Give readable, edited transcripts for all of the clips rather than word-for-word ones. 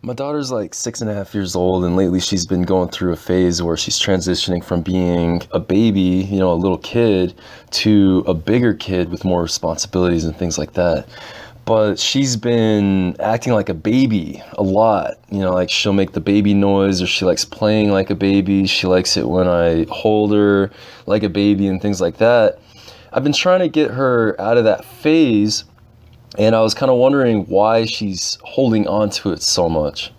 My daughter's like 6.5 years old, and lately she's been going through a phase where she's transitioning from being a baby, a little kid, to a bigger kid with more responsibilities and things like that. But she's been acting like a baby a lot. Like she'll make the baby noise, or she likes playing like a baby. She likes it when I hold her like a baby and things like that. I've been trying to get her out of that phase, and I was kind of wondering why she's holding on to it so much.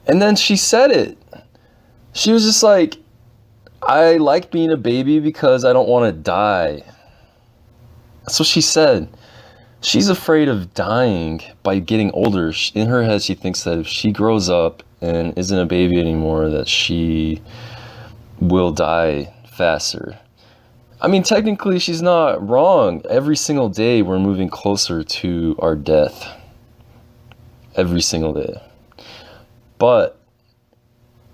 And then she said it. She was just like, I like being a baby because I don't want to die. That's what she said. She's afraid of dying by getting older. In her head, she thinks that if she grows up and isn't a baby anymore, that she will die faster. I mean, technically, she's not wrong. Every single day, we're moving closer to our death. Every single day. But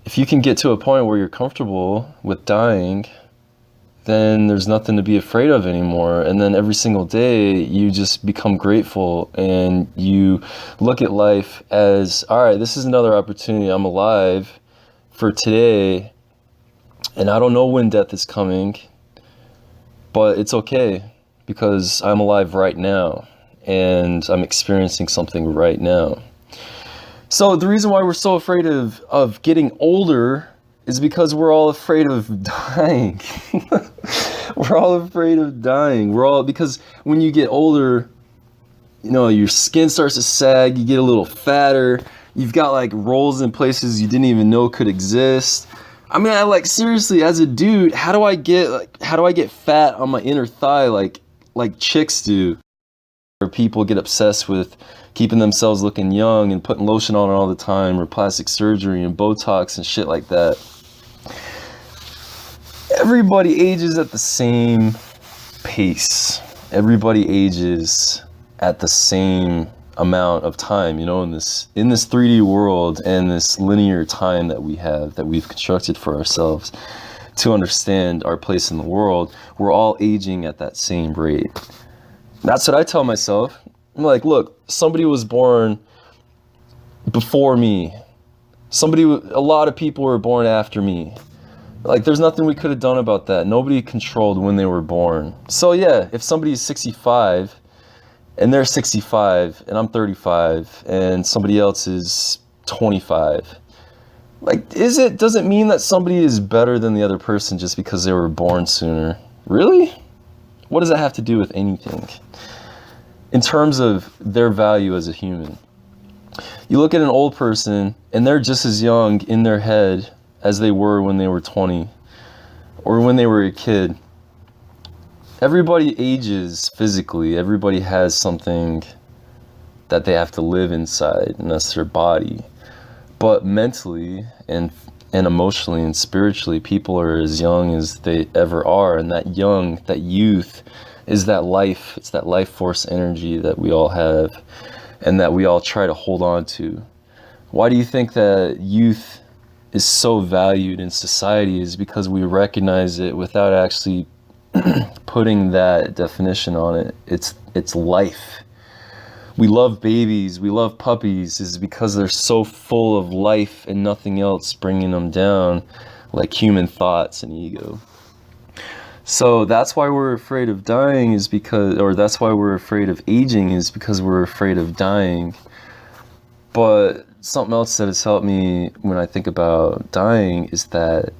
if you can get to a point where you're comfortable with dying, then there's nothing to be afraid of anymore. And then every single day, you just become grateful, and you look at life as, all right, this is another opportunity. I'm alive for today, and I don't know when death is coming. But it's okay, because I'm alive right now, and I'm experiencing something right now. So the reason why we're so afraid of getting older is because we're all afraid of dying. We're all afraid of dying. Because when you get older, your skin starts to sag, you get a little fatter, you've got like rolls in places you didn't even know could exist. I mean, seriously, as a dude, how do I get fat on my inner thigh like chicks do? Or people get obsessed with keeping themselves looking young and putting lotion on all the time, or plastic surgery and Botox and shit like that. Everybody ages at the same pace. Everybody ages at the same amount of time, in this 3D world and this linear time that we've constructed for ourselves to understand our place in the world. We're all aging at that same rate. That's what I tell myself. I'm like, look, somebody was born before me. A lot of people were born after me. Like, there's nothing we could have done about that. Nobody controlled when they were born. So yeah, if somebody's 65 and they're 65 and I'm 35 and somebody else is 25, doesn't mean that somebody is better than the other person just because they were born sooner. Really? What does that have to do with anything in terms of their value as a human? You look at an old person and they're just as young in their head as they were when they were 20 or when they were a kid. Everybody ages physically. Everybody has something that they have to live inside, and that's their body. But mentally and emotionally and spiritually, people are as young as they ever are. And that youth is that life. It's that life force energy that we all have and that we all try to hold on to. Why do you think that youth is so valued in society? Is because we recognize it without actually putting that definition on it. It's life. We love babies, we love puppies, is because they're so full of life and nothing else bringing them down, like human thoughts and ego. So that's why we're afraid of dying, that's why we're afraid of aging, is because we're afraid of dying. But something else that has helped me when I think about dying is that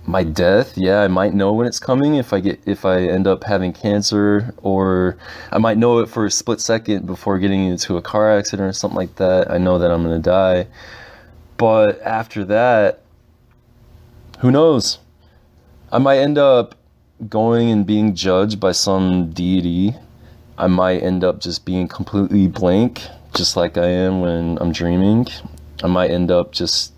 my death, I might know when it's coming if I end up having cancer, or I might know it for a split second before getting into a car accident or something like that. I know that I'm going to die. But after that, who knows? I might end up going and being judged by some deity. I might end up just being completely blank, just like I am when I'm dreaming. I might end up just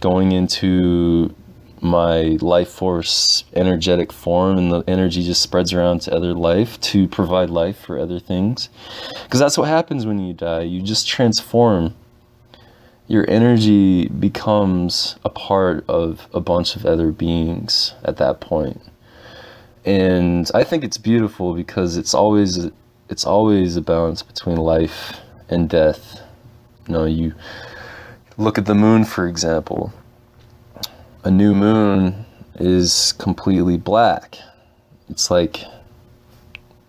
going into my life force energetic form, and the energy just spreads around to other life to provide life for other things. Because that's what happens when you die. You just transform. Your energy becomes a part of a bunch of other beings at that point. And I think it's beautiful because it's always a balance between life and death. Look at the moon, for example. A new moon is completely black. It's like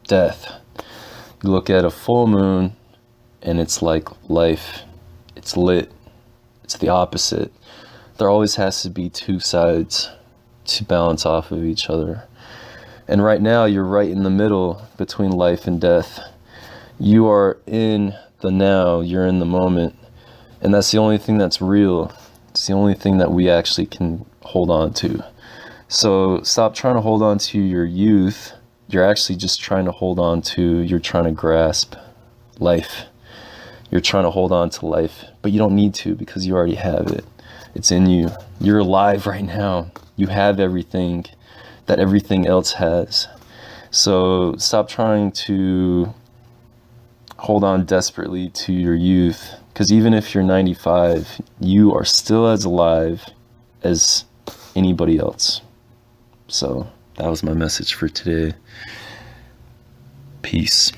death. You look at a full moon and it's like life. It's lit. It's the opposite. There always has to be two sides to balance off of each other. And right now you're right in the middle between life and death. You are in the now, you're in the moment. And that's the only thing that's real. It's the only thing that we actually can hold on to. So stop trying to hold on to your youth. You're actually just trying to hold on to, you're trying to grasp life. You're trying to hold on to life, but you don't need to because you already have it. It's in you. You're alive right now. You have everything that everything else has. So stop trying to hold on desperately to your youth, because even if you're 95, you are still as alive as anybody else. So that was my message for today. Peace.